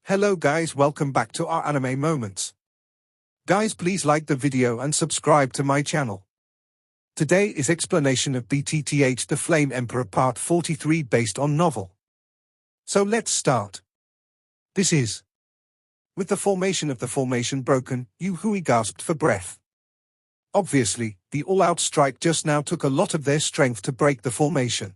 Hello guys, welcome back to our anime moments. Guys, please like the video and subscribe to my channel. Today is explanation of BTTH The Flame Emperor Part 43 based on novel. So let's start. This is. With the formation of the formation broken, Yu Hui gasped for breath. Obviously, the all-out strike just now took a lot of their strength to break the formation.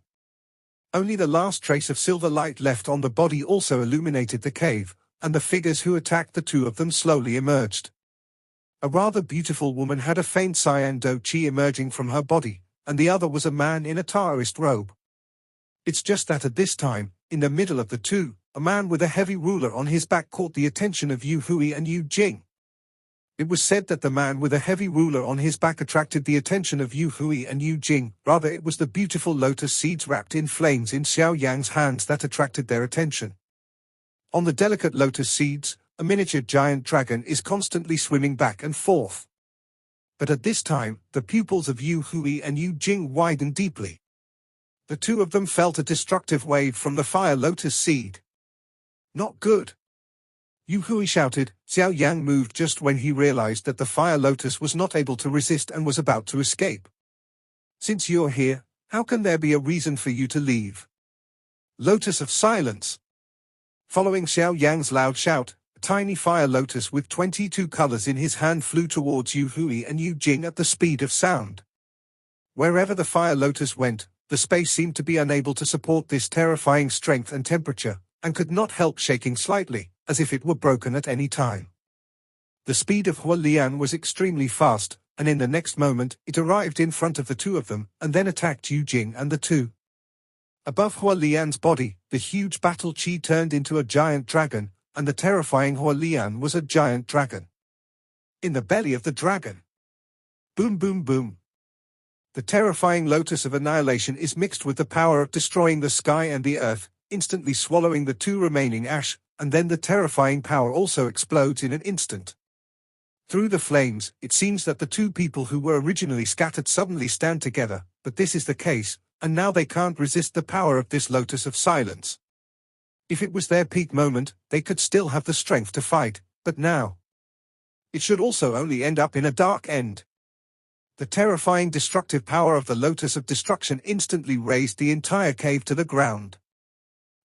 Only the last trace of silver light left on the body also illuminated the cave, and the figures who attacked the two of them slowly emerged. A rather beautiful woman had a faint cyan do chi emerging from her body, and the other was a man in a Taoist robe. It's just that at this time, in the middle of the two, a man with a heavy ruler on his back caught the attention of Yu Hui and Yu Jing. It was said that the man with a heavy ruler on his back attracted the attention of Yu Hui and Yu Jing. Rather, it was the beautiful lotus seeds wrapped in flames in Xiao Yan's hands that attracted their attention. On the delicate lotus seeds, a miniature giant dragon is constantly swimming back and forth. But at this time, the pupils of Yu Hui and Yu Jing widened deeply. The two of them felt a destructive wave from the fire lotus seed. Not good. Yu Hui shouted. Xiao Yan moved just when he realized that the fire lotus was not able to resist and was about to escape. Since you're here, how can there be a reason for you to leave? Lotus of silence. Following Xiao Yan's loud shout, a tiny fire lotus with 22 colors in his hand flew towards Yu Hui and Yu Jing at the speed of sound. Wherever the fire lotus went, the space seemed to be unable to support this terrifying strength and temperature, and could not help shaking slightly, as if it were broken at any time. The speed of Hua Lian was extremely fast, and in the next moment, it arrived in front of the two of them, and then attacked Yu Jing and the two. Above Hua Lian's body, the huge battle chi turned into a giant dragon, and the terrifying Hua Lian was a giant dragon. In the belly of the dragon. Boom boom boom. The terrifying lotus of annihilation is mixed with the power of destroying the sky and the earth, instantly swallowing the two remaining ash, and then the terrifying power also explodes in an instant. Through the flames, it seems that the two people who were originally scattered suddenly stand together, but this is the case, and now they can't resist the power of this lotus of silence. If it was their peak moment, they could still have the strength to fight, but now it should also only end up in a dark end. The terrifying destructive power of the lotus of destruction instantly raised the entire cave to the ground.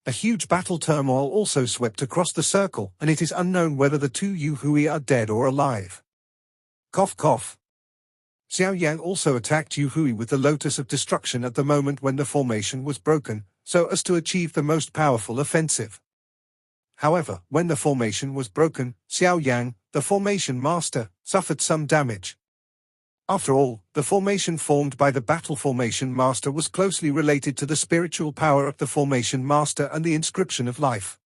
A huge battle turmoil also swept across the circle, and it is unknown whether the two Yu Hui are dead or alive. Cough cough. Xiao Yang also attacked Yu Hui with the lotus of destruction at the moment when the formation was broken, so as to achieve the most powerful offensive. However, when the formation was broken, Xiao Yang, the formation master, suffered some damage. After all, the formation formed by the battle formation master was closely related to the spiritual power of the formation master and the inscription of life.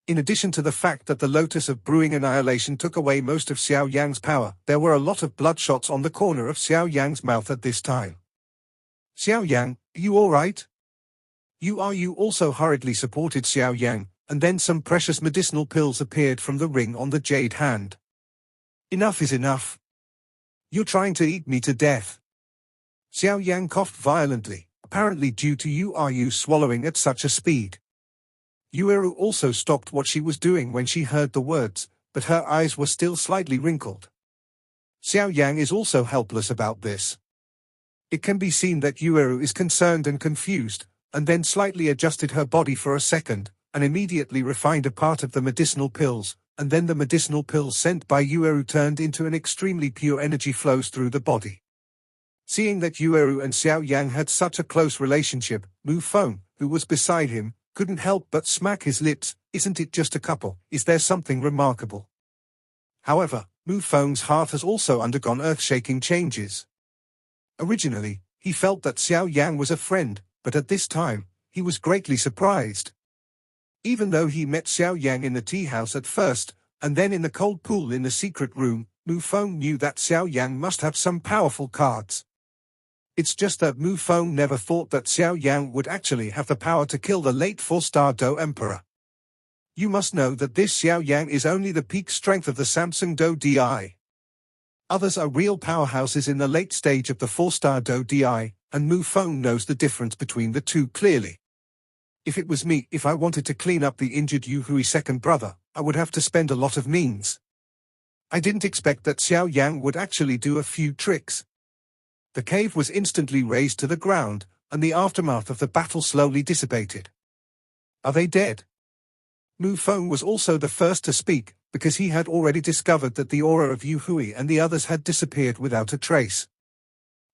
In addition to the fact that the lotus of brewing annihilation took away most of Xiao Yang's power, there were a lot of bloodshots on the corner of Xiao Yang's mouth at this time. Xiao Yang, you alright? You also hurriedly supported Xiao Yang, and then some precious medicinal pills appeared from the ring on the jade hand. Enough is enough. You're trying to eat me to death. Xiao Yang coughed violently, apparently due to Yu swallowing at such a speed. Yueru also stopped what she was doing when she heard the words, but her eyes were still slightly wrinkled. Xiao Yang is also helpless about this. It can be seen that Yueru is concerned and confused, and then slightly adjusted her body for a second, and immediately refined a part of the medicinal pills, and then the medicinal pills sent by Yueru turned into an extremely pure energy flows through the body. Seeing that Yueru and Xiao Yang had such a close relationship, Mu Feng, who was beside him, couldn't help but smack his lips. Isn't it just a couple? Is there something remarkable? However, Mu Feng's heart has also undergone earth-shaking changes. Originally, he felt that Xiao Yang was a friend, but at this time, he was greatly surprised. Even though he met Xiao Yang in the tea house at first, and then in the cold pool in the secret room, Mu Feng knew that Xiao Yang must have some powerful cards. It's just that Mu Feng never thought that Xiao Yang would actually have the power to kill the late 4-star Do Emperor. You must know that this Xiao Yang is only the peak strength of the Samsung Do Di. Others are real powerhouses in the late stage of the 4-star Do Di, and Mu Feng knows the difference between the two clearly. If it was me, if I wanted to clean up the injured Yu Hui second brother, I would have to spend a lot of means. I didn't expect that Xiao Yan would actually do a few tricks. The cave was instantly razed to the ground, and the aftermath of the battle slowly dissipated. Are they dead? Mu Feng was also the first to speak, because he had already discovered that the aura of Yu Hui and the others had disappeared without a trace.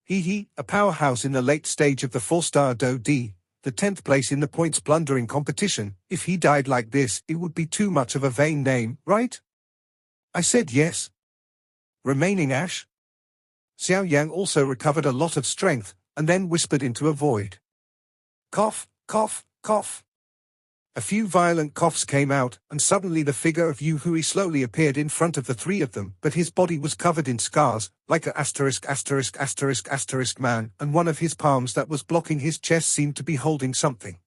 A powerhouse in the late stage of the 4-star Do D, the 10th place in the points plundering competition. If he died like this, it would be too much of a vain name, right? I said yes. Remaining ash? Xiao Yang also recovered a lot of strength, and then whispered into a void. Cough, cough, cough. A few violent coughs came out, and suddenly the figure of Yu Hui slowly appeared in front of the three of them, but his body was covered in scars, like a ******* man, and one of his palms that was blocking his chest seemed to be holding something.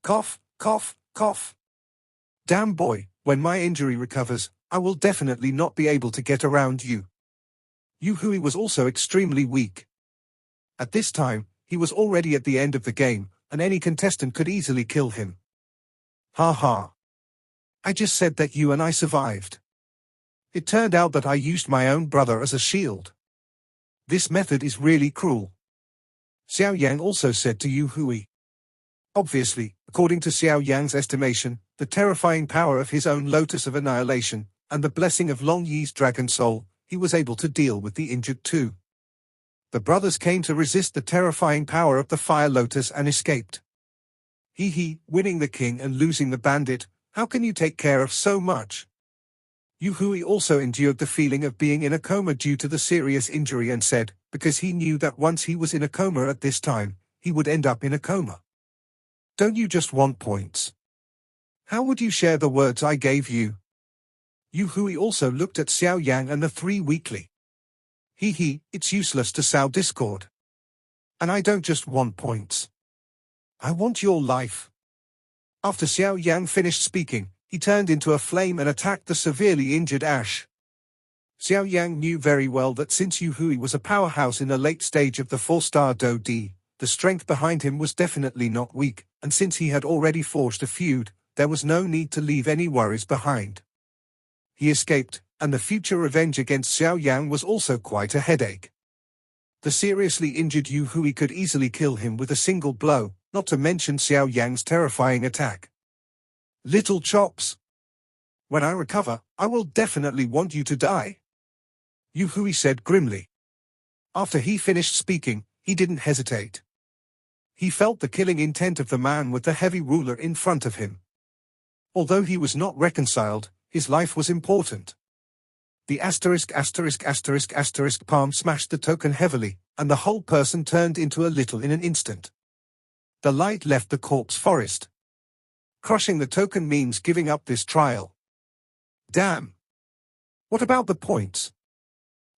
Cough, cough, cough. Damn boy, when my injury recovers, I will definitely not be able to get around you. Yu Hui was also extremely weak. At this time, he was already at the end of the game, and any contestant could easily kill him. Ha ha. I just said that you and I survived. It turned out that I used my own brother as a shield. This method is really cruel. Xiao Yang also said to Yu Hui. Obviously, according to Xiao Yang's estimation, the terrifying power of his own Lotus of Annihilation, and the blessing of Long Yi's Dragon Soul, he was able to deal with the injured too. The brothers came to resist the terrifying power of the Fire Lotus and escaped. Winning the king and losing the bandit, how can you take care of so much? Yu Hui also endured the feeling of being in a coma due to the serious injury and said, because he knew that once he was in a coma at this time, he would end up in a coma. Don't you just want points? How would you share the words I gave you? Yu Hui also looked at Xiao Yang and the three weakly. It's useless to sow discord. And I don't just want points. I want your life. After Xiao Yang finished speaking, he turned into a flame and attacked the severely injured Ash. Xiao Yang knew very well that since Yu Hui was a powerhouse in the late stage of the 4-star Do D, the strength behind him was definitely not weak, and since he had already forged a feud, there was no need to leave any worries behind. He escaped, and the future revenge against Xiao Yang was also quite a headache. The seriously injured Yu Hui could easily kill him with a single blow, not to mention Xiao Yang's terrifying attack. Little chops. When I recover, I will definitely want you to die. Yu Hui said grimly. After he finished speaking, he didn't hesitate. He felt the killing intent of the man with the heavy ruler in front of him. Although he was not reconciled, his life was important. The ***** palm smashed the token heavily, and the whole person turned into a little in an instant. The light left the corpse forest. Crushing the token means giving up this trial. Damn. What about the points?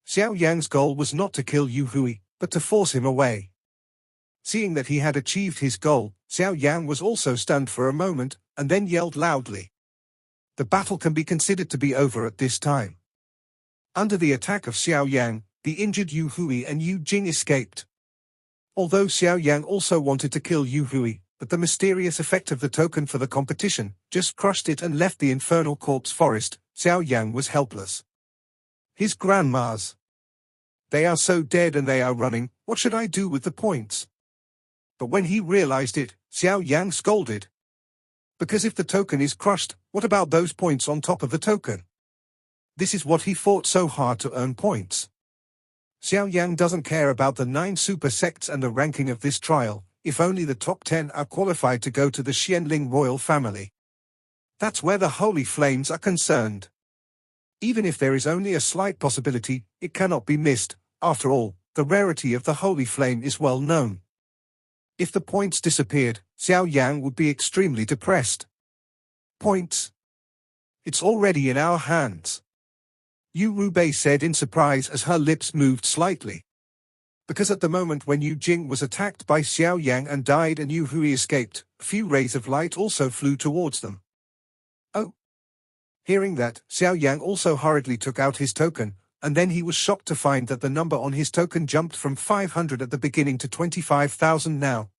Xiao Yang's goal was not to kill Yu Hui, but to force him away. Seeing that he had achieved his goal, Xiao Yang was also stunned for a moment, and then yelled loudly. The battle can be considered to be over at this time. Under the attack of Xiao Yang, the injured Yu Hui and Yu Jing escaped. Although Xiao Yang also wanted to kill Yu Hui, but the mysterious effect of the token for the competition just crushed it and left the infernal corpse forest, Xiao Yang was helpless. His grandmas. They are so dead and they are running, what should I do with the points? But when he realized it, Xiao Yang scolded. Because if the token is crushed, what about those points on top of the token? This is what he fought so hard to earn points. Xiao Yang doesn't care about the 9 super sects and the ranking of this trial, if only the top 10 are qualified to go to the Xianling royal family. That's where the holy flames are concerned. Even if there is only a slight possibility, it cannot be missed. After all, the rarity of the holy flame is well known. If the points disappeared, Xiao Yang would be extremely depressed. Points. It's already in our hands. Yu Rubei said in surprise as her lips moved slightly. Because at the moment when Yu Jing was attacked by Xiao Yang and died and Yu Hui escaped, a few rays of light also flew towards them. Oh. Hearing that, Xiao Yang also hurriedly took out his token, and then he was shocked to find that the number on his token jumped from 500 at the beginning to 25,000 now.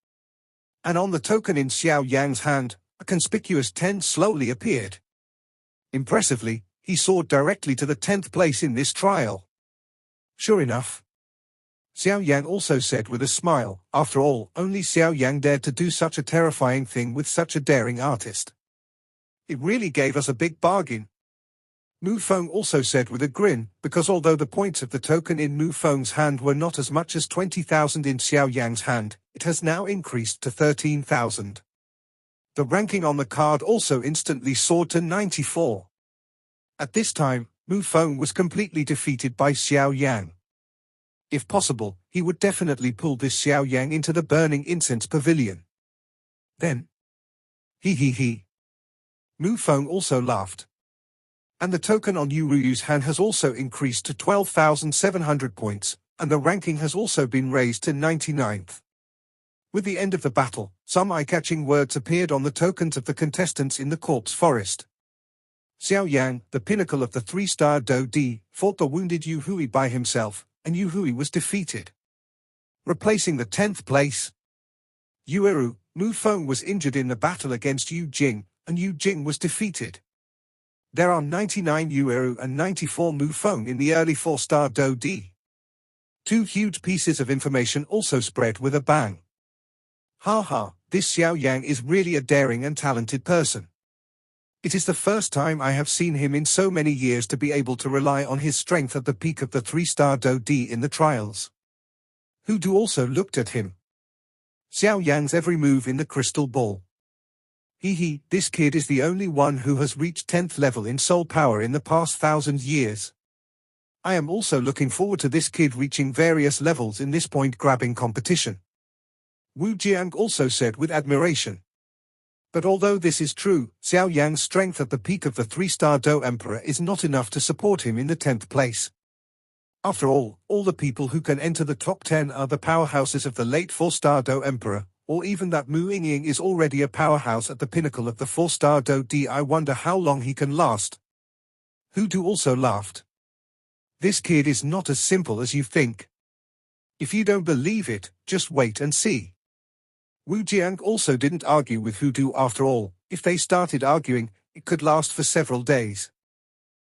And on the token in Xiao Yang's hand, a conspicuous 10 slowly appeared. Impressively, he soared directly to the 10th place in this trial. Sure enough, Xiao Yan also said with a smile, after all, only Xiao Yang dared to do such a terrifying thing with such a daring artist. It really gave us a big bargain. Mu Feng also said with a grin, because although the points of the token in Mu Feng's hand were not as much as 20,000 in Xiao Yang's hand, it has now increased to 13,000. The ranking on the card also instantly soared to 94. At this time, Mu Feng was completely defeated by Xiao Yang. If possible, he would definitely pull this Xiao Yang into the burning incense pavilion. Then, he. Mu Feng also laughed. And the token on Yu Ruyu's hand has also increased to 12,700 points, and the ranking has also been raised to 99th. With the end of the battle, some eye-catching words appeared on the tokens of the contestants in the corpse forest. Xiao Yang, the pinnacle of the 3-star Do Di, fought the wounded Yu Hui by himself, and Yu Hui was defeated. Replacing the 10th place, Yueru, Mu Feng was injured in the battle against Yu Jing, and Yu Jing was defeated. There are 99 Yueru and 94 Mu Feng in the early 4-star Do Di. Two huge pieces of information also spread with a bang. Haha, this Xiao Yang is really a daring and talented person. It is the first time I have seen him in so many years to be able to rely on his strength at the peak of the 3-star Do Di in the trials. Hu Du also looked at him. Xiao Yang's every move in the crystal ball. This kid is the only one who has reached 10th level in soul power in the past 1,000 years. I am also looking forward to this kid reaching various levels in this point-grabbing competition. Wu Jiang also said with admiration. But although this is true, Xiao Yang's strength at the peak of the 3-star Do Emperor is not enough to support him in the 10th place. After all the people who can enter the top 10 are the powerhouses of the late 4-star Do Emperor, or even that Mu Yingying is already a powerhouse at the pinnacle of the 4-star Do Di. I wonder how long he can last. Hu Du also laughed. This kid is not as simple as you think. If you don't believe it, just wait and see. Wu Jiang also didn't argue with Hu Du. After all, if they started arguing, it could last for several days.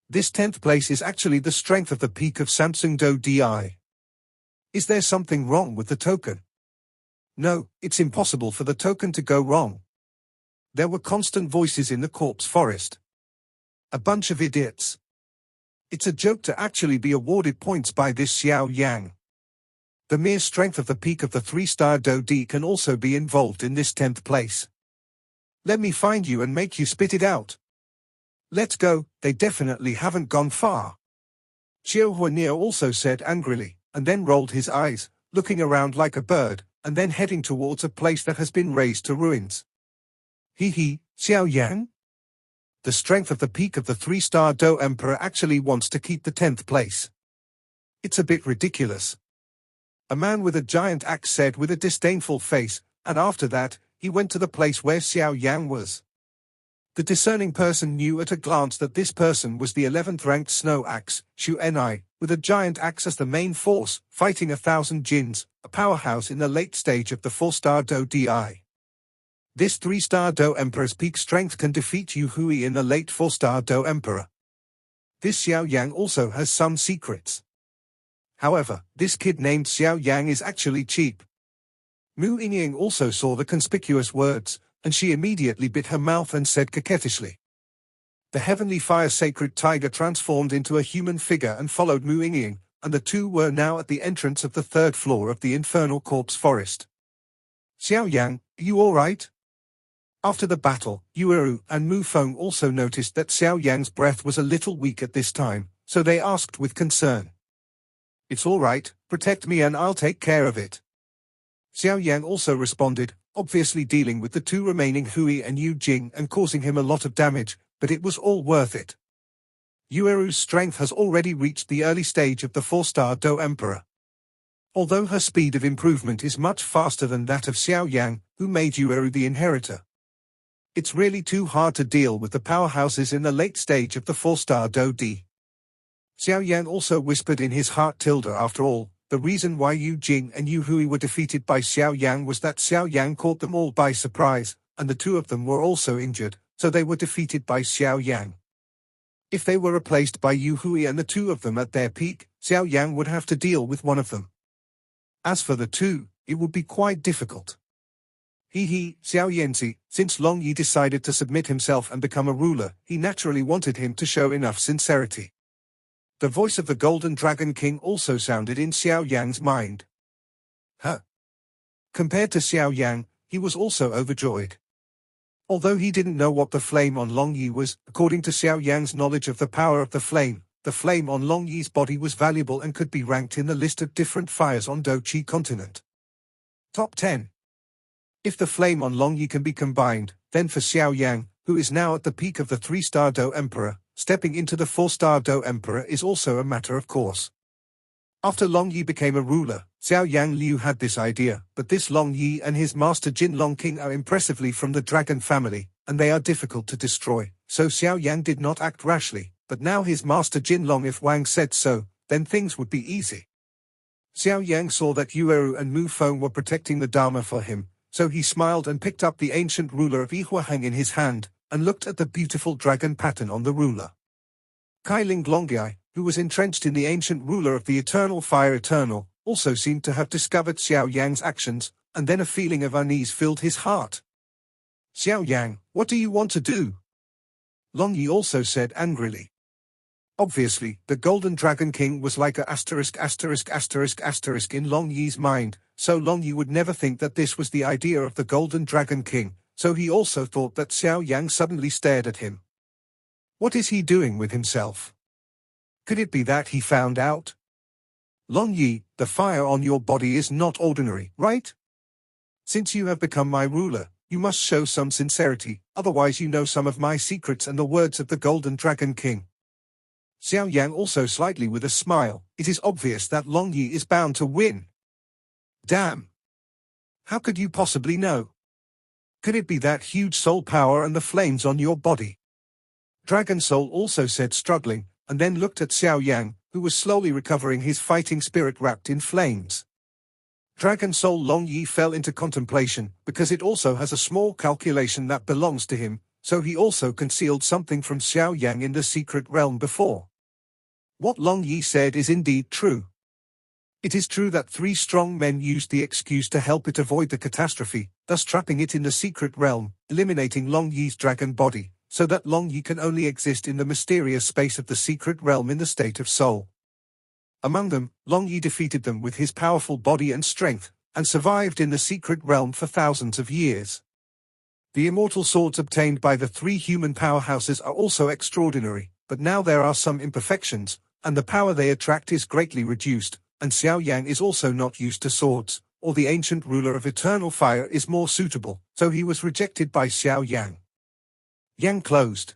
This 10th place is actually the strength of the peak of Samsung Do Di. Is there something wrong with the token? No, it's impossible for the token to go wrong. There were constant voices in the corpse forest. A bunch of idiots. It's a joke to actually be awarded points by this Xiao Yang. The mere strength of the peak of the 3-star Do Di can also be involved in this 10th place. Let me find you and make you spit it out. Let's go, they definitely haven't gone far. Xiao Huanir also said angrily, and then rolled his eyes, looking around like a bird, and then heading towards a place that has been razed to ruins. Xiao Yang? The strength of the peak of the 3-star Do Emperor actually wants to keep the 10th place. It's a bit ridiculous. A man with a giant axe said with a disdainful face, and after that, he went to the place where Xiao Yang was. The discerning person knew at a glance that this person was the 11th-ranked Snow Axe, Xu Ni, with a giant axe as the main force, fighting 1,000 Jins, a powerhouse in the late stage of the 4-star Do Di. This 3-star Do Emperor's peak strength can defeat Yu Hui in the late 4-star Do Emperor. This Xiao Yang also has some secrets. However, this kid named Xiao Yang is actually cheap. Mu Yingying also saw the conspicuous words, and she immediately bit her mouth and said coquettishly. The heavenly fire sacred tiger transformed into a human figure and followed Mu Yingying, and the two were now at the entrance of the 3rd floor of the infernal corpse forest. Xiao Yang, are you alright? After the battle, Yueru and Mu Feng also noticed that Xiao Yang's breath was a little weak at this time, so they asked with concern. It's alright, protect me and I'll take care of it. Xiao Yang also responded, obviously dealing with the two remaining Hui and Yu Jing and causing him a lot of damage, but it was all worth it. Yueru's strength has already reached the early stage of the 4-star Do Emperor. Although her speed of improvement is much faster than that of Xiao Yang, who made Yueru the inheritor. It's really too hard to deal with the powerhouses in the late stage of the 4-star Do Di. Xiao Yan also whispered in his heart. After all, the reason why Yu Jing and Yu Hui were defeated by Xiao Yang was that Xiao Yang caught them all by surprise, and the two of them were also injured, so they were defeated by Xiao Yang. If they were replaced by Yu Hui and the two of them at their peak, Xiao Yang would have to deal with one of them. As for the two, it would be quite difficult. Xiao Yanzi, since Long Yi decided to submit himself and become a ruler, he naturally wanted him to show enough sincerity. The voice of the Golden Dragon King also sounded in Xiao Yang's mind. Huh? Compared to Xiao Yang, he was also overjoyed. Although he didn't know what the flame on Long Yi was, according to Xiao Yang's knowledge of the power of the flame on Long Yi's body was valuable and could be ranked in the list of different fires on Dochi continent. Top 10. If the flame on Long Yi can be combined, then for Xiao Yang, who is now at the peak of the 3-star Do Emperor, stepping into the 4-star Do Emperor is also a matter of course. After Long Yi became a ruler, Xiao Yang Liu had this idea, but this Long Yi and his master Jin Long King are impressively from the dragon family, and they are difficult to destroy, so Xiao Yang did not act rashly, but now his master Jin Long, if Wang said so, then things would be easy. Xiao Yang saw that Yueru and Mu Feng were protecting the Dharma for him, so he smiled and picked up the ancient ruler of Yihuaheng in his hand, and looked at the beautiful dragon pattern on the ruler. Kai Ling Longyai, who was entrenched in the ancient ruler of the eternal fire eternal, also seemed to have discovered Xiao Yang's actions, and then a feeling of unease filled his heart. Xiao Yang, what do you want to do? Long Yi also said angrily. Obviously, the Golden Dragon King was like a ***** in Long Yi's mind, so Long Yi would never think that this was the idea of the Golden Dragon King, so he also thought that Xiao Yang suddenly stared at him. What is he doing with himself? Could it be that he found out? Long Yi, the fire on your body is not ordinary, right? Since you have become my ruler, you must show some sincerity, otherwise you know some of my secrets and the words of the Golden Dragon King. Xiao Yang also slightly with a smile. It is obvious that Long Yi is bound to win. Damn! How could you possibly know? Could it be that huge soul power and the flames on your body? Dragon Soul also said, struggling, and then looked at Xiao Yang, who was slowly recovering his fighting spirit wrapped in flames. Dragon Soul Long Yi fell into contemplation, because it also has a small calculation that belongs to him, so he also concealed something from Xiao Yang in the secret realm before. What Long Yi said is indeed true. It is true that 3 strong men used the excuse to help it avoid the catastrophe, thus trapping it in the secret realm, eliminating Long Yi's dragon body, so that Long Yi can only exist in the mysterious space of the secret realm in the state of soul. Among them, Long Yi defeated them with his powerful body and strength, and survived in the secret realm for thousands of years. The immortal swords obtained by the 3 human powerhouses are also extraordinary, but now there are some imperfections, and the power they attract is greatly reduced, and Xiao Yang is also not used to swords, or the ancient ruler of eternal fire is more suitable, so he was rejected by Xiao Yang. Yang closed.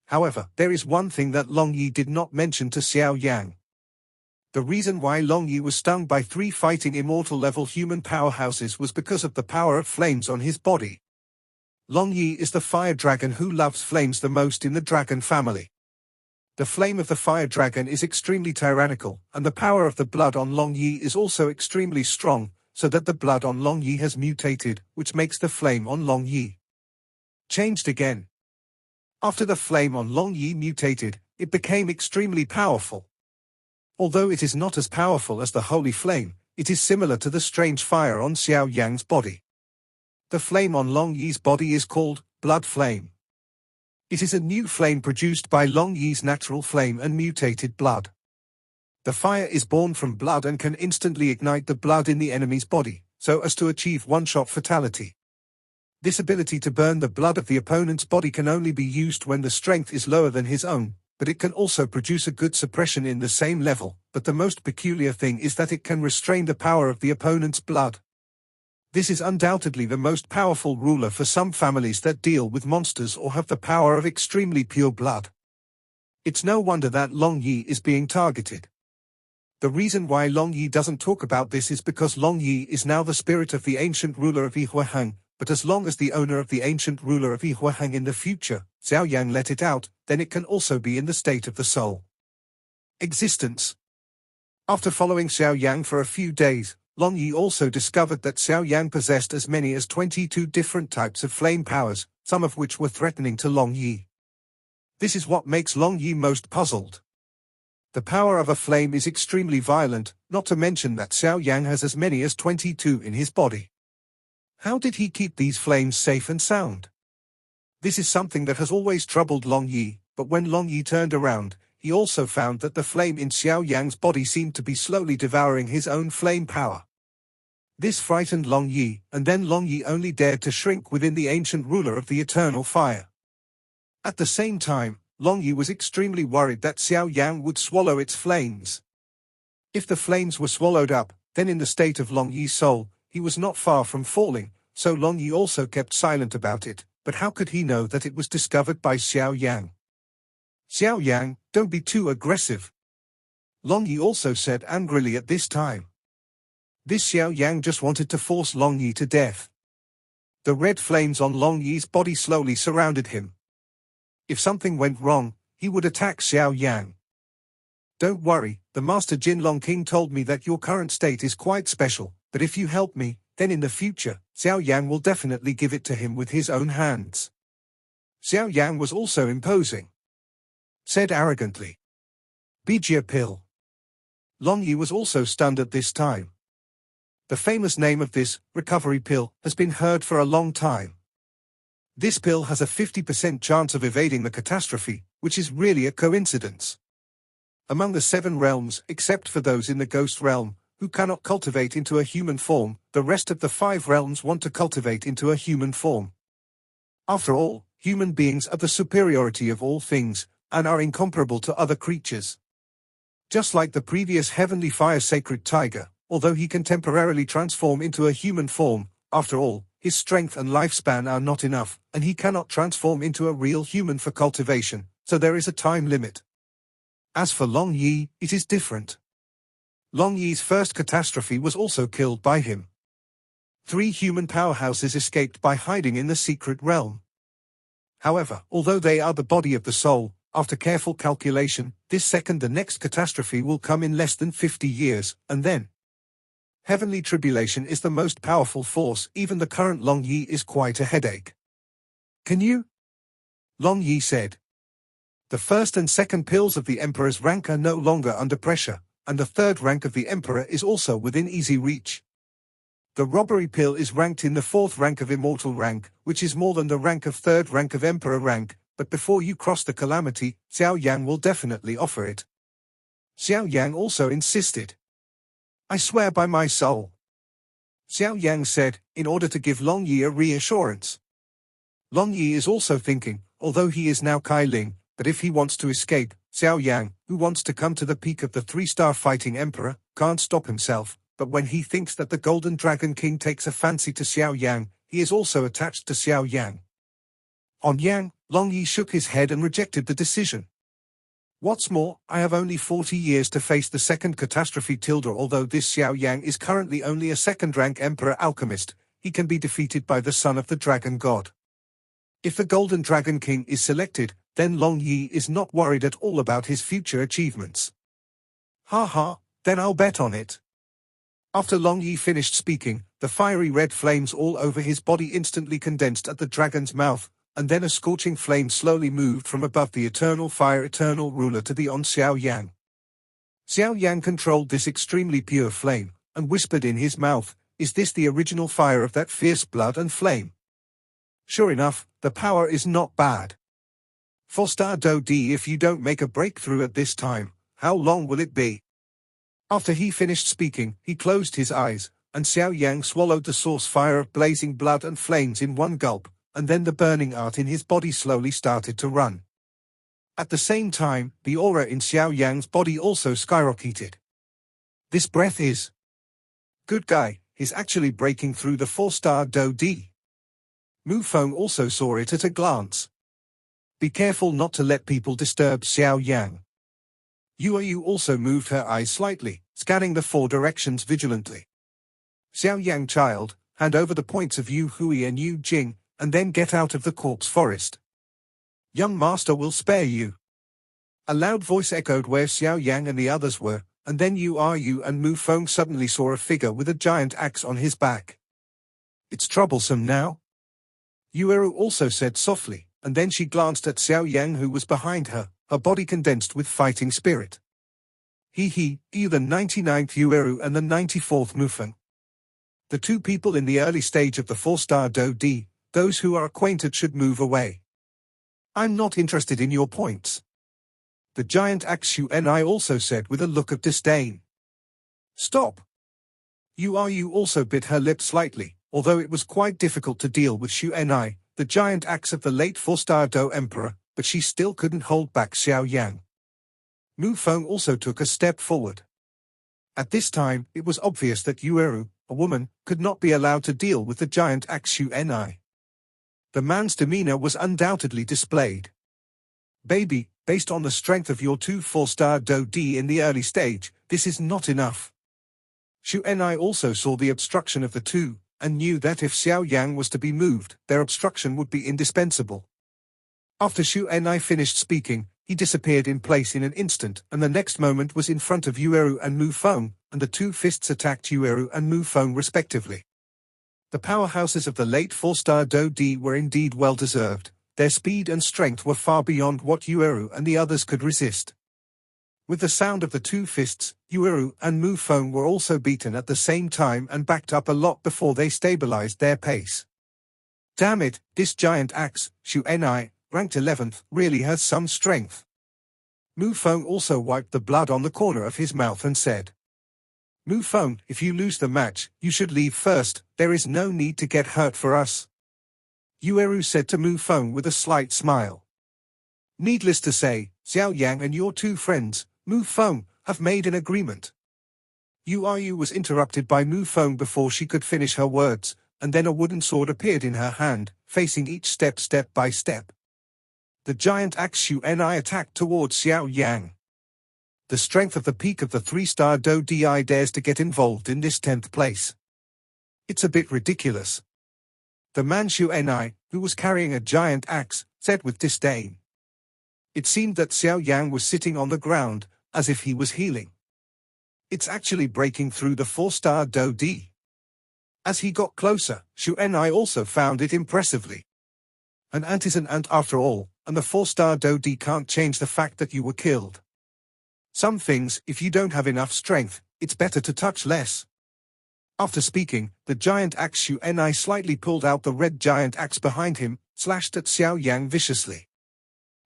However, there is one thing that Long Yi did not mention to Xiao Yang. The reason why Long Yi was stung by 3 fighting immortal-level human powerhouses was because of the power of flames on his body. Long Yi is the fire dragon who loves flames the most in the dragon family. The flame of the fire dragon is extremely tyrannical, and the power of the blood on Long Yi is also extremely strong, so that the blood on Long Yi has mutated, which makes the flame on Long Yi changed again. After the flame on Long Yi mutated, it became extremely powerful. Although it is not as powerful as the holy flame, it is similar to the strange fire on Xiao Yang's body. The flame on Long Yi's body is called blood flame. It is a new flame produced by Long Yi's natural flame and mutated blood. The fire is born from blood and can instantly ignite the blood in the enemy's body, so as to achieve one-shot fatality. This ability to burn the blood of the opponent's body can only be used when the strength is lower than his own, but it can also produce a good suppression in the same level, but the most peculiar thing is that it can restrain the power of the opponent's blood. This is undoubtedly the most powerful ruler for some families that deal with monsters or have the power of extremely pure blood. It's no wonder that Long Yi is being targeted. The reason why Long Yi doesn't talk about this is because Long Yi is now the spirit of the ancient ruler of Yihuaheng, but as long as the owner of the ancient ruler of Yihuaheng in the future, Xiao Yang, let it out, then it can also be in the state of the soul existence. After following Xiao Yang for a few days, Long Yi also discovered that Xiao Yang possessed as many as 22 different types of flame powers, some of which were threatening to Long Yi. This is what makes Long Yi most puzzled. The power of a flame is extremely violent, not to mention that Xiao Yan has as many as 22 in his body. How did he keep these flames safe and sound? This is something that has always troubled Long Yi, but when Long Yi turned around, he also found that the flame in Xiao Yang's body seemed to be slowly devouring his own flame power. This frightened Long Yi, and then Long Yi only dared to shrink within the ancient ruler of the eternal fire. At the same time, Long Yi was extremely worried that Xiao Yang would swallow its flames. If the flames were swallowed up, then in the state of Long Yi's soul, he was not far from falling, so Long Yi also kept silent about it, but how could he know that it was discovered by Xiao Yang? Xiao Yang, don't be too aggressive. Long Yi also said angrily at this time. This Xiao Yang just wanted to force Long Yi to death. The red flames on Long Yi's body slowly surrounded him. If something went wrong, he would attack Xiao Yang. Don't worry, the Master Jin Long King told me that your current state is quite special, but if you help me, then in the future, Xiao Yang will definitely give it to him with his own hands. Xiao Yang was also imposing. Said arrogantly. Bijia pill. Long Yi was also stunned at this time. The famous name of this recovery pill has been heard for a long time. This pill has a 50% chance of evading the catastrophe, which is really a coincidence. Among the 7 realms, except for those in the ghost realm, who cannot cultivate into a human form, the rest of the 5 realms want to cultivate into a human form. After all, human beings are the superiority of all things, and are incomparable to other creatures. Just like the previous heavenly fire sacred tiger, although he can temporarily transform into a human form, after all, his strength and lifespan are not enough, and he cannot transform into a real human for cultivation, so there is a time limit. As for Long Yi, it is different. Long Yi's first catastrophe was also killed by him. 3 human powerhouses escaped by hiding in the secret realm. However, although they are the body of the soul, after careful calculation, the next catastrophe will come in less than 50 years, and then heavenly tribulation is the most powerful force. Even the current Long Yi is quite a headache. Can you? Long Yi said. The first and second pills of the Emperor's rank are no longer under pressure, and the third rank of the Emperor is also within easy reach. The robbery pill is ranked in the 4th rank of Immortal rank, which is more than the rank of 3rd rank of Emperor rank, but before you cross the calamity, Xiao Yang will definitely offer it. Xiao Yang also insisted. I swear by my soul. Xiao Yang said, in order to give Long Yi a reassurance. Long Yi is also thinking, although he is now Kai Ling, that if he wants to escape, Xiao Yang, who wants to come to the peak of the 3-star fighting emperor, can't stop himself, but when he thinks that the Golden Dragon King takes a fancy to Xiao Yang, he is also attached to Xiao Yang. On Yang, Long Yi shook his head and rejected the decision. What's more, I have only 40 years to face the second catastrophe. Although this Xiao Yang is currently only a 2nd-rank emperor alchemist, he can be defeated by the son of the dragon god. If the Golden Dragon King is selected, then Long Yi is not worried at all about his future achievements. Ha, then I'll bet on it. After Long Yi finished speaking, the fiery red flames all over his body instantly condensed at the dragon's mouth, and then a scorching flame slowly moved from above the eternal fire eternal ruler to the on Xiao Yang. Xiao Yang controlled this extremely pure flame, and whispered in his mouth, is this the original fire of that fierce blood and flame? Sure enough, the power is not bad. 4-star Do D. If you don't make a breakthrough at this time, how long will it be? After he finished speaking, he closed his eyes, and Xiao Yang swallowed the source fire of blazing blood and flames in one gulp, and then the burning art in his body slowly started to run. At the same time, the aura in Xiao Yang's body also skyrocketed. This breath is good guy, he's actually breaking through the 4-star Do D. Mu Feng also saw it at a glance. Be careful not to let people disturb Xiao Yang. Yu also moved her eyes slightly, scanning the 4 directions vigilantly. Xiao Yang child, hand over the points of Yu Hui and Yu Jing, and then get out of the corpse forest. Young master will spare you. A loud voice echoed where Xiao Yang and the others were, and then Yu and Mu Feng suddenly saw a figure with a giant axe on his back. It's troublesome now. Yueru also said softly, and then she glanced at Xiao Yan, who was behind her, her body condensed with fighting spirit. You the 99th Yueru and the 94th Mufeng. The two people in the early stage of the 4-star Do D, those who are acquainted should move away. I'm not interested in your points. The giant axe Xu Ni also said with a look of disdain. Stop. You also bit her lip slightly, although it was quite difficult to deal with Xu Ni, the giant axe of the late 4-star Do Emperor, but she still couldn't hold back Xiao Yang. Mu Feng also took a step forward. At this time, it was obvious that Yueru, a woman, could not be allowed to deal with the giant axe Xu Ni. The man's demeanor was undoubtedly displayed. Baby, based on the strength of your 2 4-star Do D in the early stage, this is not enough. Xu Ni also saw the obstruction of the two, and knew that if Xiao Yang was to be moved, their obstruction would be indispensable. After Xu Ni finished speaking, he disappeared in place in an instant, and the next moment was in front of Yueru and Mu Feng, and the two fists attacked Yueru and Mu Feng respectively. The powerhouses of the late 4-star Do D were indeed well deserved. Their speed and strength were far beyond what Yueru and the others could resist. With the sound of the two fists, Yueru and Mu Feng were also beaten at the same time and backed up a lot before they stabilized their pace. Damn it, this giant axe, Xu Ni, ranked 11th, really has some strength. Mu Feng also wiped the blood on the corner of his mouth and said, Mu Feng, if you lose the match, you should leave first, there is no need to get hurt for us. Yueru said to Mu Feng with a slight smile. Needless to say, Xiao Yang and your two friends, Mu Feng, have made an agreement. Yu was interrupted by Mu Feng before she could finish her words, and then a wooden sword appeared in her hand, facing each step by step. The giant axe Xu Ni attacked towards Xiao Yang. The strength of the peak of the 3-star Do Di dares to get involved in this 10th place. It's a bit ridiculous. The man Xu Ni, who was carrying a giant axe, said with disdain. It seemed that Xiao Yang was sitting on the ground, as if he was healing. It's actually breaking through the 4-star Do Di. As he got closer, Xu Ni also found it impressively. An ant is an ant after all, and the 4-star Do Di can't change the fact that you were killed. Some things, if you don't have enough strength, it's better to touch less. After speaking, the giant axe Xu Ni slightly pulled out the red giant axe behind him, slashed at Xiao Yang viciously.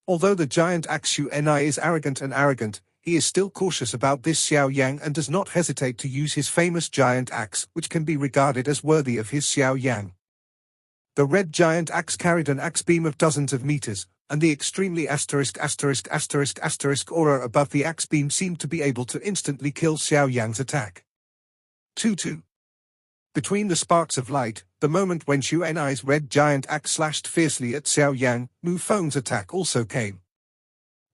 Although the giant axe Xu Ni is arrogant, he is still cautious about this Xiao Yang and does not hesitate to use his famous giant axe, which can be regarded as worthy of his Xiao Yang. The red giant axe carried an axe beam of dozens of meters, and the extremely **** aura above the axe beam seemed to be able to instantly kill Xiao Yang's attack. 2-2. Between the sparks of light, the moment when Xu Ni's red giant axe slashed fiercely at Xiao Yang, Mu Feng's attack also came.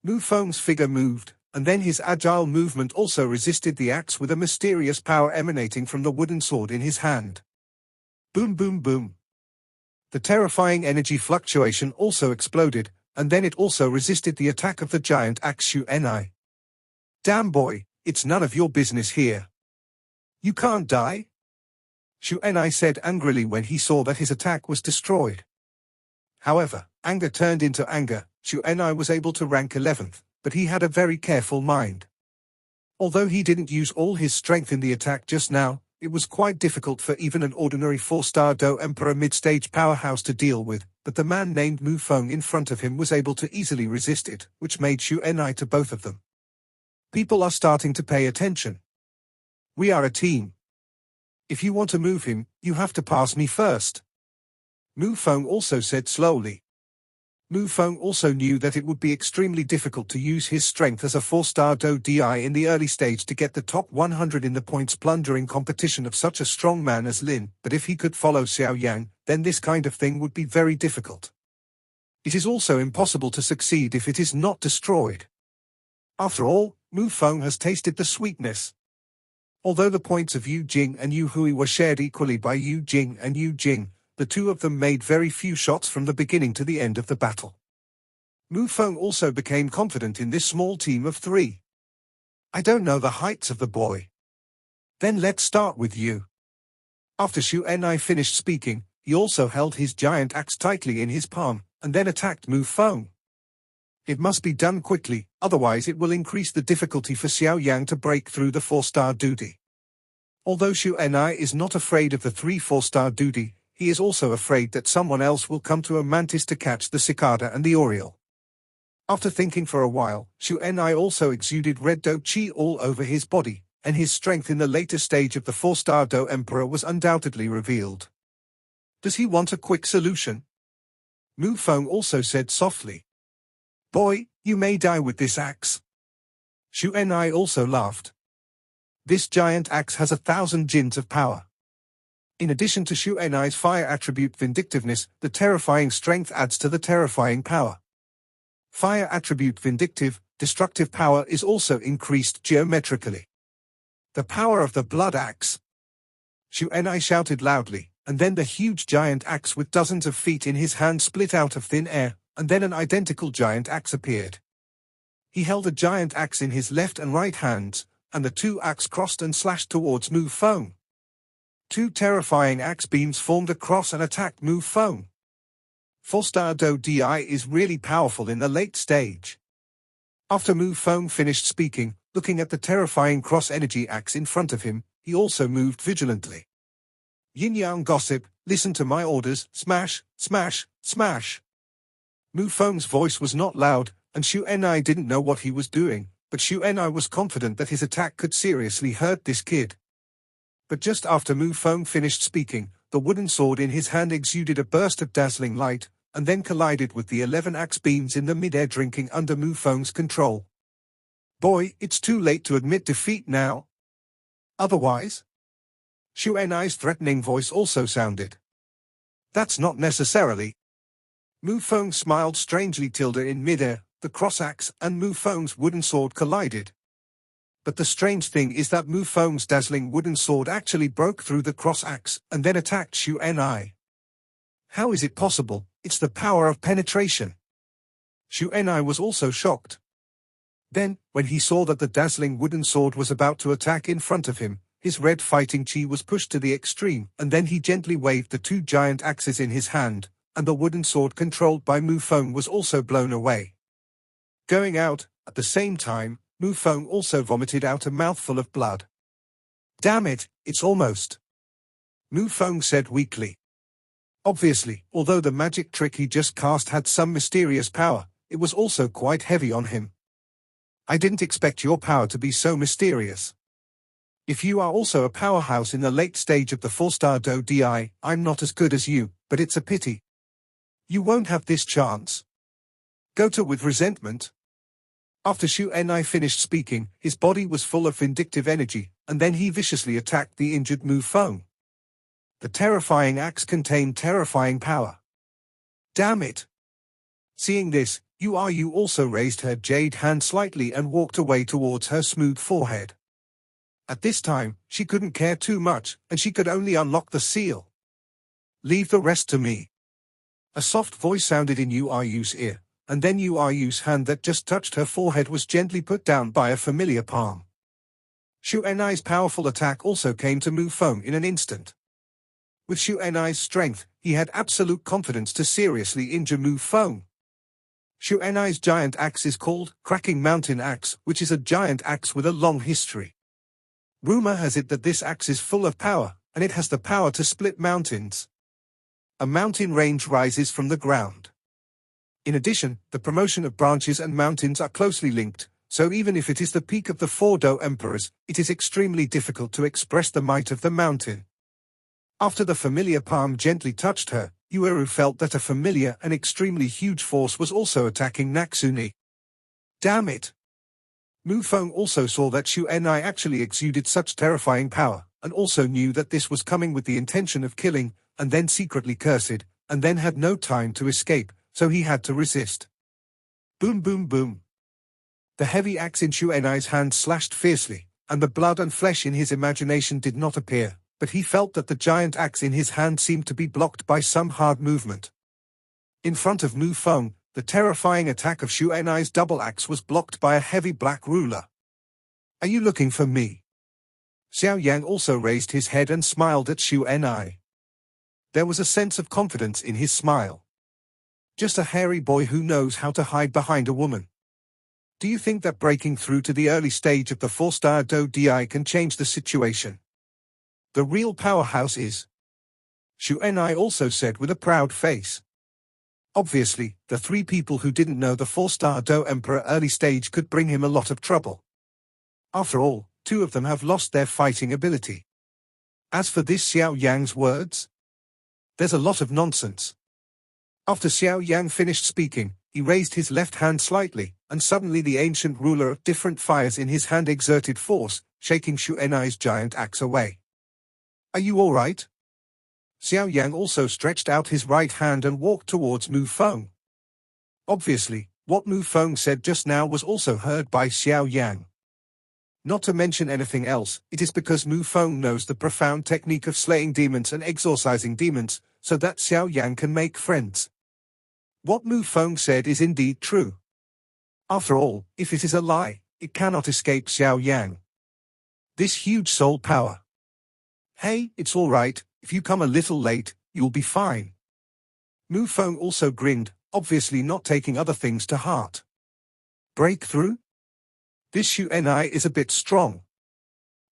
Mu Feng's figure moved, and then his agile movement also resisted the axe with a mysterious power emanating from the wooden sword in his hand. Boom boom boom. The terrifying energy fluctuation also exploded, and then it also resisted the attack of the giant axe Xu Ni. Damn boy, it's none of your business here. You can't die? Xu Ni said angrily when he saw that his attack was destroyed. However, anger turned into anger. Xu Ni was able to rank 11th, but he had a very careful mind. Although he didn't use all his strength in the attack just now, it was quite difficult for even an ordinary 4-star Do Emperor mid-stage powerhouse to deal with, but the man named Mu Feng in front of him was able to easily resist it, which made Xu Ni to both of them. People are starting to pay attention. We are a team. If you want to move him, you have to pass me first. Mu Feng also said slowly. Mu Feng also knew that it would be extremely difficult to use his strength as a 4-star Do Di in the early stage to get the top 100 in the points plundering competition of such a strong man as Lin, but if he could follow Xiao Yang, then this kind of thing would be very difficult. It is also impossible to succeed if it is not destroyed. After all, Mu Feng has tasted the sweetness. Although the points of Yu Jing and Yu Hui were shared equally by Yu Jing and Yu Jing, the two of them made very few shots from the beginning to the end of the battle. Mu Feng also became confident in this small team of 3. I don't know the heights of the boy. Then let's start with you. After Xu Ni finished speaking, he also held his giant axe tightly in his palm, and then attacked Mu Feng. It must be done quickly, otherwise it will increase the difficulty for Xiao Yan to break through the 4-star duty. Although Xu Enai is not afraid of the 3 4-star duty, he is also afraid that someone else will come to a mantis to catch the cicada and the oriole. After thinking for a while, Xu Enai also exuded red Do Qi all over his body, and his strength in the later stage of the 4-star Do Emperor was undoubtedly revealed. Does he want a quick solution? Mu Feng also said softly. Boy, you may die with this axe. Xu Enai also laughed. This giant axe has 1,000 jins of power. In addition to Xu Enai's fire attribute vindictiveness, the terrifying strength adds to the terrifying power. Fire attribute vindictive, destructive power is also increased geometrically. The power of the blood axe. Xu Enai shouted loudly, and then the huge giant axe with dozens of feet in his hand split out of thin air, and then an identical giant axe appeared. He held a giant axe in his left and right hands, and the 2 axes crossed and slashed towards Mu Feng. 2 terrifying axe beams formed a cross and attacked Mu Feng. 4-star Do Di is really powerful in the late stage. After Mu Feng finished speaking, looking at the terrifying cross-energy axe in front of him, he also moved vigilantly. Yin-yang gossip, listen to my orders, smash, smash, smash. Mu Feng's voice was not loud, and Xu Enai didn't know what he was doing, but Xu Enai was confident that his attack could seriously hurt this kid. But just after Mu Feng finished speaking, the wooden sword in his hand exuded a burst of dazzling light, and then collided with the 11 axe beams in the mid-air, drinking under Mu Feng's control. Boy, it's too late to admit defeat now. Otherwise? Xu Enai's threatening voice also sounded. That's not necessarily. Mu Feng smiled strangely. In mid-air, the cross-axe and Mu Feng's wooden sword collided. But the strange thing is that Mu Feng's dazzling wooden sword actually broke through the cross-axe and then attacked Xu Enai. How is it possible? It's the power of penetration. Xu Enai was also shocked. Then, when he saw that the dazzling wooden sword was about to attack in front of him, his red fighting chi was pushed to the extreme, and then he gently waved the 2 giant axes in his hand, and the wooden sword controlled by Mu Feng was also blown away. Going out, at the same time, Mu Feng also vomited out a mouthful of blood. Damn it, it's almost. Mu Feng said weakly. Obviously, although the magic trick he just cast had some mysterious power, it was also quite heavy on him. I didn't expect your power to be so mysterious. If you are also a powerhouse in the late stage of the 4-star Do Di, I'm not as good as you, but it's a pity. You won't have this chance. Gota with resentment. After Xu Enai finished speaking, his body was full of vindictive energy, and then he viciously attacked the injured Mu Feng. The terrifying axe contained terrifying power. Damn it! Seeing this, Yu also raised her jade hand slightly and walked away towards her smooth forehead. At this time, she couldn't care too much, and she could only unlock the seal. Leave the rest to me. A soft voice sounded in Yu's ear, and then Yu's hand that just touched her forehead was gently put down by a familiar palm. Xu Enai's powerful attack also came to Mu Feng in an instant. With Xu Enai's strength, he had absolute confidence to seriously injure Mu Feng. Xu Enai's giant axe is called Cracking Mountain Axe, which is a giant axe with a long history. Rumor has it that this axe is full of power, and it has the power to split mountains. A mountain range rises from the ground. In addition, the promotion of branches and mountains are closely linked, so even if it is the peak of the 4 Do Emperors, it is extremely difficult to express the might of the mountain. After the familiar palm gently touched her, Yu felt that a familiar and extremely huge force was also attacking Natsuni. Damn it! Mu Feng also saw that Xu Enai actually exuded such terrifying power, and also knew that this was coming with the intention of killing, and then secretly cursed, and then had no time to escape, so he had to resist. Boom boom boom. The heavy axe in Xu Enai's hand slashed fiercely, and the blood and flesh in his imagination did not appear, but he felt that the giant axe in his hand seemed to be blocked by some hard movement. In front of Mu Feng, the terrifying attack of Xu Enai's double axe was blocked by a heavy black ruler. Are you looking for me? Xiao Yan also raised his head and smiled at Xu Enai. There was a sense of confidence in his smile. Just a hairy boy who knows how to hide behind a woman. Do you think that breaking through to the early stage of the 4-star Do Di can change the situation? The real powerhouse is. Xiao Yan also said with a proud face. Obviously, the 3 people who didn't know the 4-star Do Emperor early stage could bring him a lot of trouble. After all, 2 of them have lost their fighting ability. As for this Xiao Yan's words, there's a lot of nonsense. After Xiao Yan finished speaking, he raised his left hand slightly, and suddenly the ancient ruler of different fires in his hand exerted force, shaking Xiao Yan's giant axe away. Are you all right? Xiao Yan also stretched out his right hand and walked towards Mu Feng. Obviously, what Mu Feng said just now was also heard by Xiao Yan. Not to mention anything else, it is because Mu Feng knows the profound technique of slaying demons and exorcising demons, so that Xiao Yan can make friends. What Mu Feng said is indeed true. After all, if it is a lie, it cannot escape Xiao Yan. This huge soul power. Hey, it's all right. If you come a little late, you'll be fine. Mu Feng also grinned, obviously not taking other things to heart. Breakthrough? This Xiao Yan is a bit strong.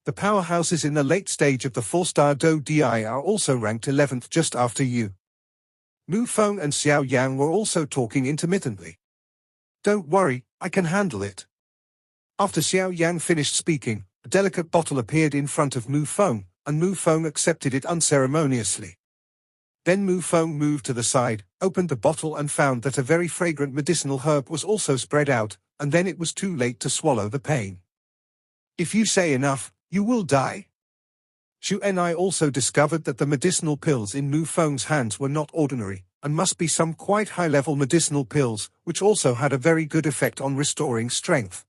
The powerhouses in the late stage of the 4-star Do Di are also ranked 11th just after you. Mu Feng and Xiao Yan were also talking intermittently. Don't worry, I can handle it. After Xiao Yan finished speaking, a delicate bottle appeared in front of Mu Feng, and Mu Feng accepted it unceremoniously. Then Mu Feng moved to the side, opened the bottle and found that a very fragrant medicinal herb was also spread out, and then it was too late to swallow the pain. If you say enough, you will die. Xiao Yan also discovered that the medicinal pills in Mu Feng's hands were not ordinary, and must be some quite high-level medicinal pills, which also had a very good effect on restoring strength.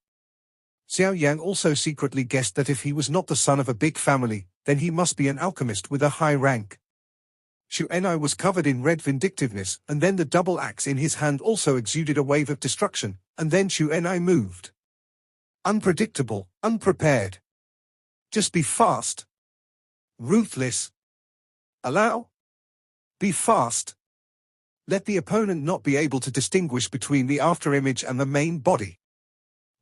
Xiao Yan also secretly guessed that if he was not the son of a big family, then he must be an alchemist with a high rank. Xiao Yan was covered in red vindictiveness, and then the double axe in his hand also exuded a wave of destruction, and then Xiao Yan moved. Unpredictable, unprepared. Just be fast. Ruthless. Allow. Be fast. Let the opponent not be able to distinguish between the afterimage and the main body.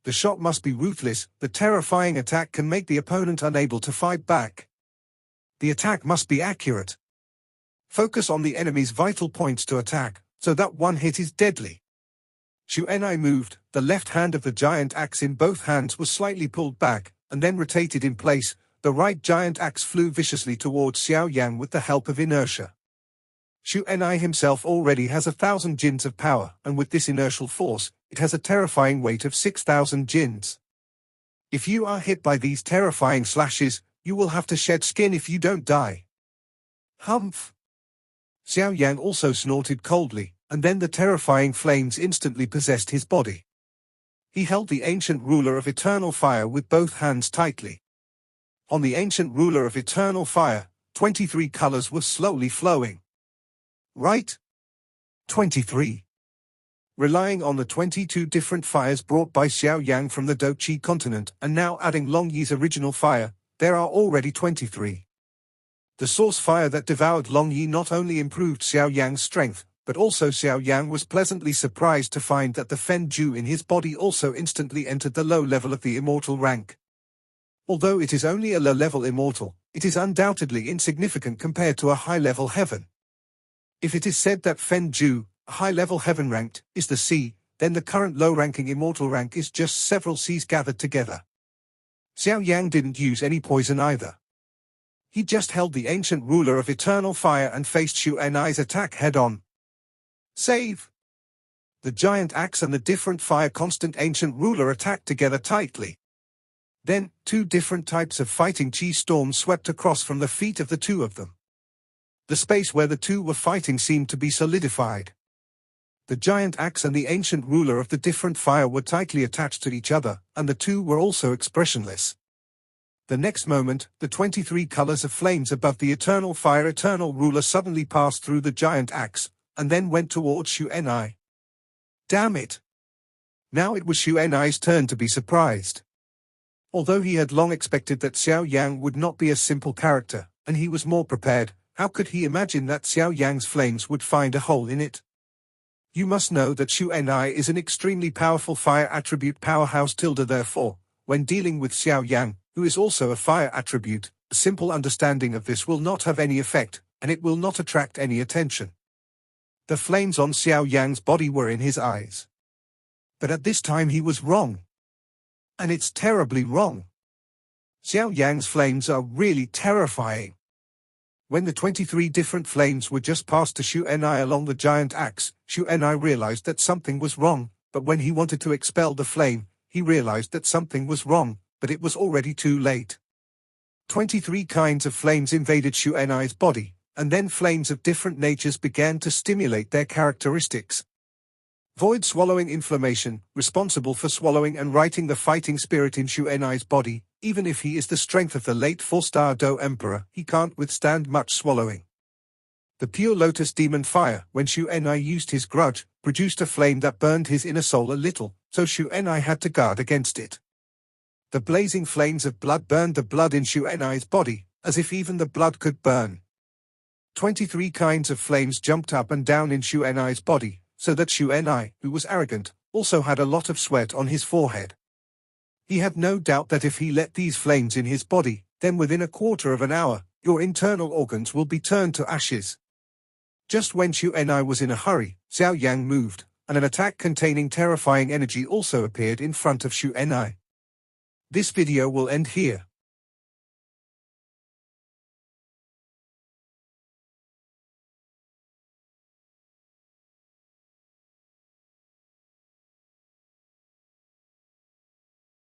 The shot must be ruthless. The terrifying attack can make the opponent unable to fight back. The attack must be accurate. Focus on the enemy's vital points to attack, so that one hit is deadly. Xiao Yan moved, the left hand of the giant axe in both hands was slightly pulled back, and then rotated in place. The right giant axe flew viciously towards Xiao Yan with the help of inertia. Xiao Yan himself already has 1,000 jins of power, and with this inertial force, it has a terrifying weight of 6,000 jins. If you are hit by these terrifying slashes, you will have to shed skin if you don't die. Humph! Xiao Yan also snorted coldly, and then the terrifying flames instantly possessed his body. He held the ancient ruler of eternal fire with both hands tightly. On the ancient ruler of eternal fire, 23 colors were slowly flowing. Right? 23. Relying on the 22 different fires brought by Xiao Yan from the Doqi continent, and now adding Long Yi's original fire, there are already 23. The source fire that devoured Long Yi not only improved Xiao Yan's strength, but also Xiao Yan was pleasantly surprised to find that the Fen Ju in his body also instantly entered the low level of the immortal rank. Although it is only a low-level immortal, it is undoubtedly insignificant compared to a high-level heaven. If it is said that Fen Ju, a high-level heaven ranked, is the C, then the current low-ranking immortal rank is just several Cs gathered together. Xiao Yan didn't use any poison either. He just held the ancient ruler of eternal fire and faced Xiao Yan's attack head-on. Save! The giant axe and the different fire constant ancient ruler attacked together tightly. Then, 2 different types of fighting chi storms swept across from the feet of the 2 of them. The space where the 2 were fighting seemed to be solidified. The giant axe and the ancient ruler of the different fire were tightly attached to each other, and the 2 were also expressionless. The next moment, the 23 colors of flames above the eternal fire eternal ruler suddenly passed through the giant axe, and then went towards Xiao Yan. Damn it! Now it was Xiao Yan's turn to be surprised. Although he had long expected that Xiao Yan would not be a simple character, and he was more prepared, how could he imagine that Xiao Yan's flames would find a hole in it? You must know that Xiao Yan is an extremely powerful fire attribute powerhouse. Therefore, when dealing with Xiao Yan, who is also a fire attribute, a simple understanding of this will not have any effect, and it will not attract any attention. The flames on Xiao Yan's body were in his eyes. But at this time he was wrong. And it's terribly wrong. Xiao Yan's flames are really terrifying. When the 23 different flames were just passed to Xiao Yan along the giant axe, Xiao Yan realized that something was wrong, but when he wanted to expel the flame, he realized that something was wrong, but it was already too late. 23 kinds of flames invaded Xiao Yan's body, and then flames of different natures began to stimulate their characteristics. Void swallowing inflammation, responsible for swallowing and writing the fighting spirit in Xiao Yan's body. Even if he is the strength of the late 4-star Do Emperor, he can't withstand much swallowing. The pure lotus demon fire, when Xiao Yan used his grudge, produced a flame that burned his inner soul a little, so Xiao Yan had to guard against it. The blazing flames of blood burned the blood in Xiao Yan's body, as if even the blood could burn. 23 kinds of flames jumped up and down in Xiao Yan's body, so that Xiao Yan, who was arrogant, also had a lot of sweat on his forehead. He had no doubt that if he let these flames in his body, then within a quarter of an hour, your internal organs will be turned to ashes. Just when Xiao Yan was in a hurry, Xiao Yan moved, and an attack containing terrifying energy also appeared in front of Xiao Yan. This video will end here.